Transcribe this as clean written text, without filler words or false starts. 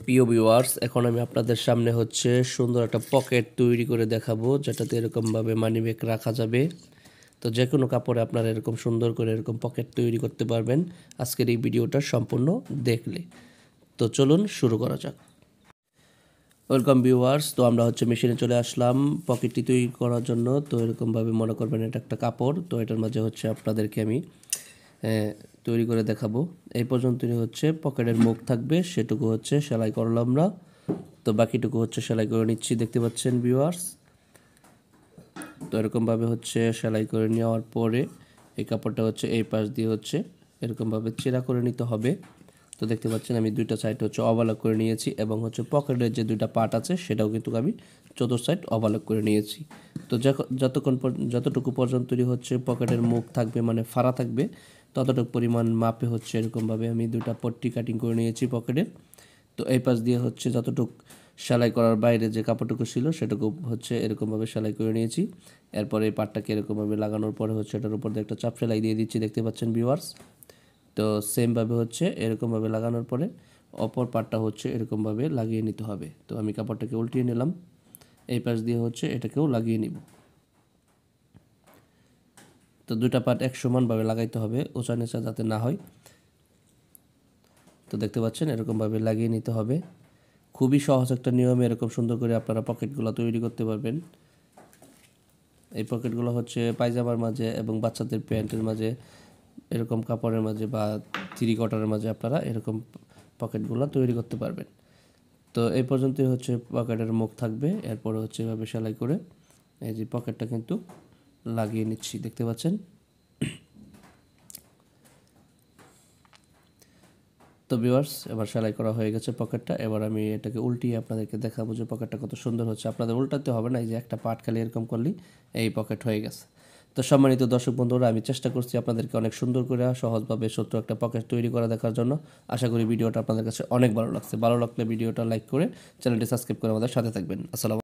প্রিয় ভিউয়ার্স, এখন আমি আপনাদের সামনে সুন্দর একটা পকেট তৈরি করে দেখাবো, যেটাতে এরকমভাবে মানি ব্যাগ রাখা যাবে। তো যে কোনো কাপড়ে আপনারা এরকম সুন্দর করে এরকম পকেট তৈরি করতে পারবেন আজকের এই ভিডিওটা সম্পূর্ণ দেখলে। তো চলুন শুরু করা যাক। ওয়েলকাম ভিউয়ার্স, তো আমরা মেশিনে চলে আসলাম পকেটটি তৈরি করার জন্য। তো এরকমভাবে মনে করবেন এটা একটা কাপড়, তো এটার মাঝে আপনাদেরকে আমি তৈরি করে দেখাবো। এই পর্যন্তই পকেটের মুখ থাকবে, সেটুকু সেলাই করলাম আমরা। তো বাকিটুকু সেলাই করে নিচ্ছি, দেখতে পাচ্ছেন ভিউয়ার্স। তো এরকমভাবে সেলাই করে নেওয়ার পরে এই কাপড়টা এই পাশ দিয়ে এরকমভাবে চেরা করে নিতে হবে। তো দেখতে পাচ্ছেন আমি দুইটা সাইড ওভারলক করে নিয়েছি, এবং পকেটের যে দুইটা পার্ট আছে সেটাও কিন্তু আমি চতুর্থ সাইড ওভারলক করে নিয়েছি। তো যতটুকু পর্যন্ত পকেটের মুখ থাকবে, মানে ফাড়া থাকবে, ততটুকু পরিমাণ মাপে এরকমভাবে আমি দুইটা পট্টি কাটিং করে নিয়েছি পকেটের। তো এই পাশ দিয়ে যতটুকু সেলাই করার বাইরে যে কাপড়টুকু ছিল সেটুকু এরকমভাবে সেলাই করে নিয়েছি। এরপরে এই পাটটাকে এরকমভাবে লাগানোর পরে এটার উপর দিয়ে একটা চাপ সেলাই দিয়ে দিচ্ছি, দেখতে পাচ্ছেন ভিউয়ার্স। তো সেমভাবে এরকমভাবে লাগানোর পরে অপর পাটটা এরকমভাবে লাগিয়ে নিতে হবে। তো আমি কাপড়টাকে উল্টিয়ে নিলাম, এই পাশ দিয়ে এটাকেও লাগিয়ে নিব। তো দুটা পাট এক সমানভাবে লাগাইতে হবে, উঁচা নিচা যাতে না হয়। তো দেখতে পাচ্ছেন এরকমভাবে লাগিয়ে নিতে হবে। খুবই সহজ একটা নিয়মে এরকম সুন্দর করে আপনারা পকেটগুলো তৈরি করতে পারবেন। এই পকেটগুলো পায়জামার মাঝে এবং বাচ্চাদের প্যান্টের মাঝে, এরকম কাপড়ের মাঝে বা টেরিকটার মাঝে আপনারা এরকম পকেটগুলো তৈরি করতে পারবেন। তো এই পর্যন্তই পকেটের মুখ থাকবে। এরপরে এভাবে সেলাই করে এই যে পকেটটা কিন্তু লাগিয়ে নিচ্ছি, দেখতে পাচ্ছেন। তো ভিউয়ার্স, এবার সেলাই করা হয়ে গেছে পকেটটা। এবার আমি এটাকে উল্টিয়ে আপনাদেরকে দেখাবো যে পকেটটা কত সুন্দর হচ্ছে। আপনাদের উল্টাতে হবে না, এই যে একটা পার্ট খালি এরকম করলেই এই পকেট হয়ে গেছে। তো সম্মানিত দর্শক বন্ধুরা, আমি চেষ্টা করছি আপনাদেরকে অনেক সুন্দর করে সহজভাবে ছোট্ট একটা পকেট তৈরি করা দেখার জন্য। আশা করি ভিডিওটা আপনাদের কাছে অনেক ভালো লাগছে। ভালো লাগলে ভিডিওটা লাইক করে চ্যানেলটি সাবস্ক্রাইব করে আমাদের সাথে থাকবেন। আসসালামু